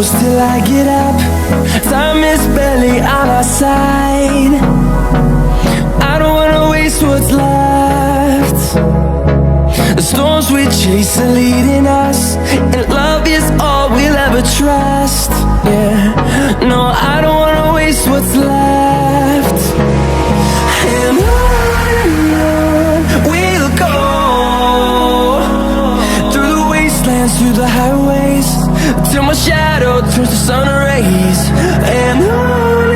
close till I get up. Time is barely on our side. I don't wanna waste what's left. The storms we chase are leading us, and love is all we'll ever trust. Yeah, no, I don't wanna waste what's left. And on we'll go, through the wastelands, through the highways, till my shadow turns to sun rays. And on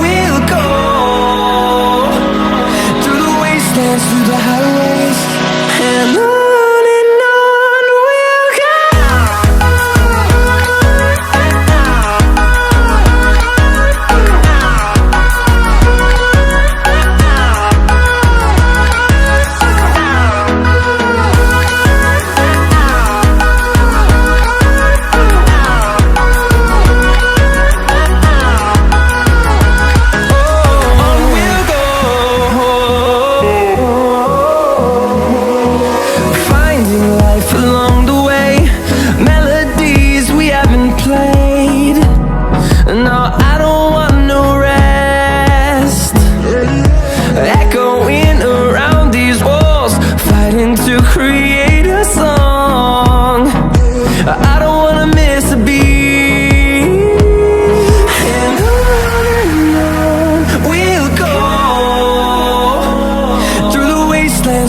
we'll go, through the wastelands, through the highways, and on we'll go.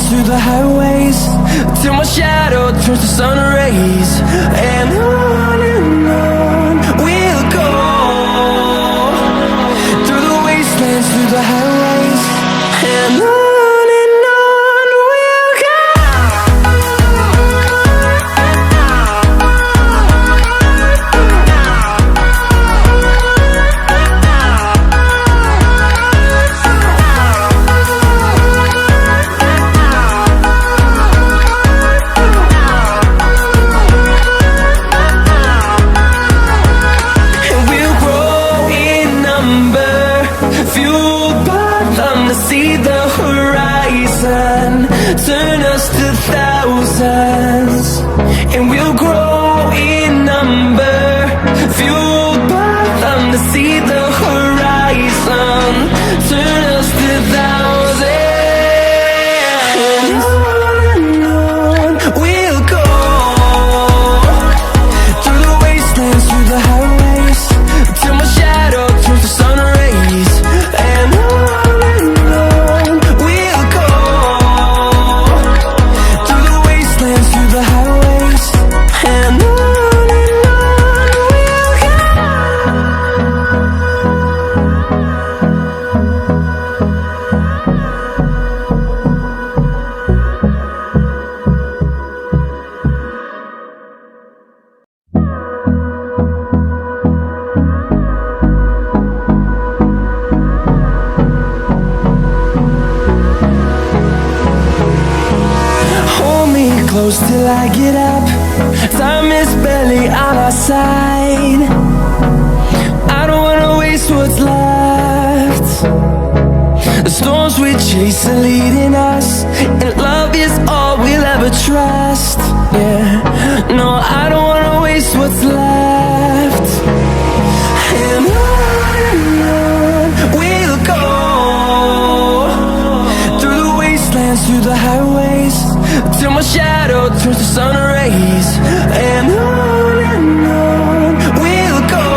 Through the highways, till my shadow turns to sun rays. And on we'll go, through the wastelands, through the highways, and on we'll go. See the horizon, turn us to thousands, and we'll grow in number, fueled by them to see the horizon, turn us to thousands. And on we'll go, through the wastelands, through the highways, till my shadow turns to sun rays. And close till I get up. Time is barely on our side. I don't wanna waste what's left. The storms we chase are leading us, and love is all we'll ever trust. Yeah, no, I don't wanna waste what's left. And on we'll go, through the wastelands, through the highways, till my shadow turns to sun rays. And on we'll go,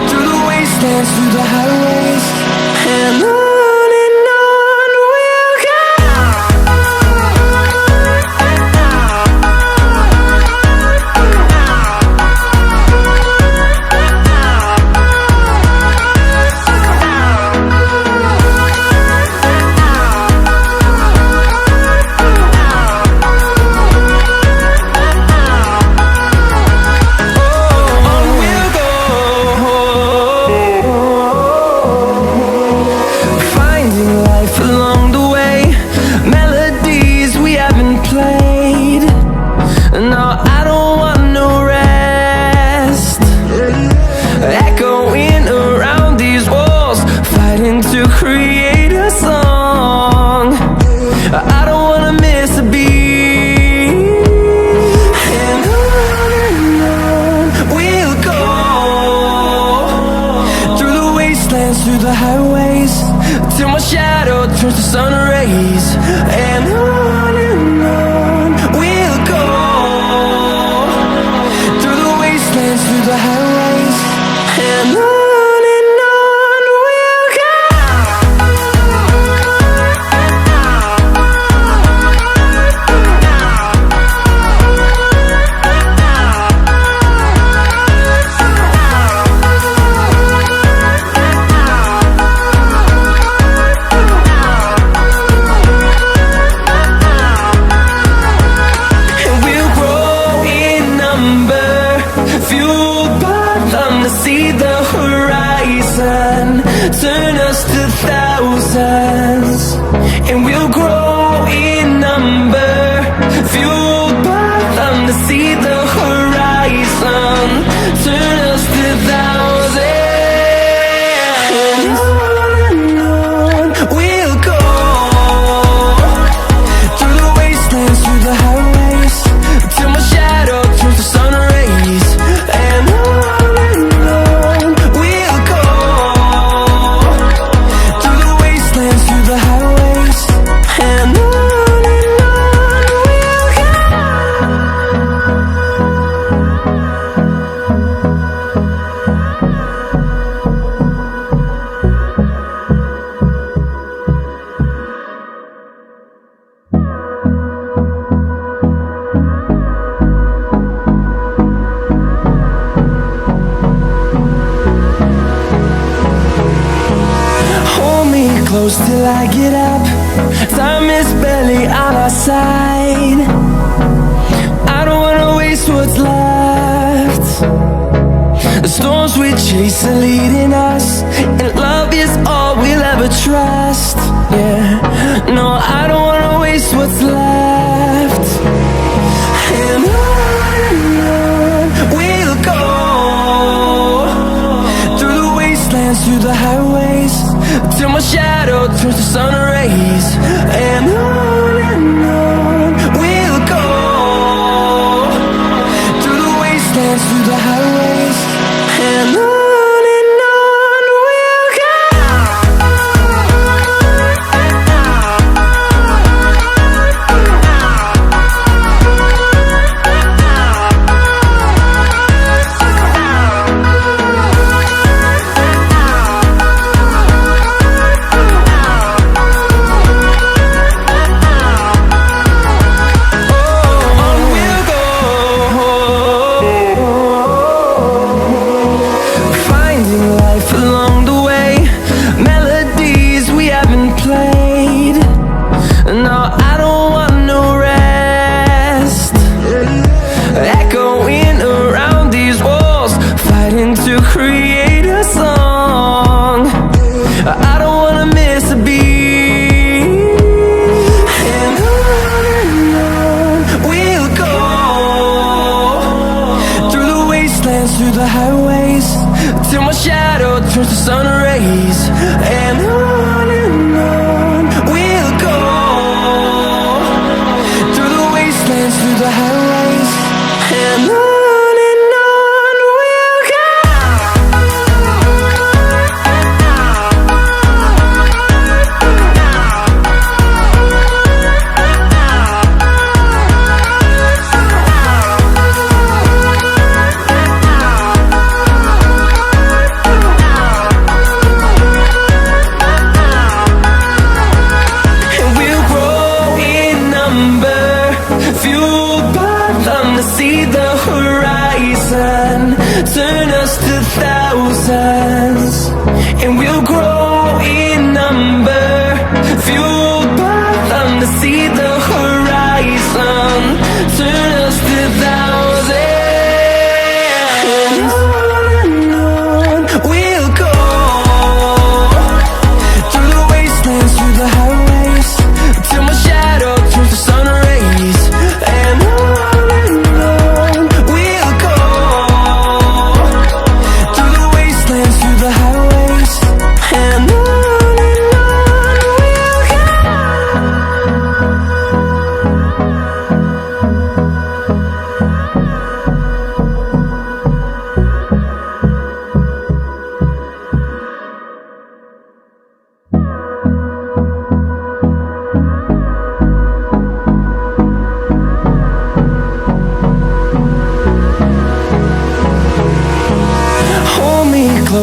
through the wastelands, through the highways, and on we'll go. turns to sun rays, and on we'll go, through the wastelands, through the highways, and on we'll go. See the horizon, turn us to thousands, and we'll grow in number, fueled by them to see the horizon, turn us to thousands, and on we'll go, through the wastelands, through the highways, till my shadow turns to sun rays, and on close till I get up. Time is barely on our side. I don't wanna waste what's left. The storms we chase are leading us, and love is all we'll ever trust. Yeah, no, I don't wanna waste what's left. And on we'll go, through the wastelands, through the highways, till my shadow turns to sun rays, and on we'll go, through the wastelands, through the highways, and on we'll go. To create a song, I don't wanna miss a beat, and on we'll go, through the wastelands, through the highways, till my shadow turns to sun rays, and on we'll go, through the wastelands, through the highways, and on.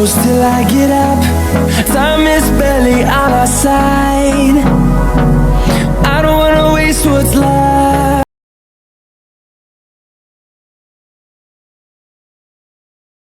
close till I get up. Time is barely on our side.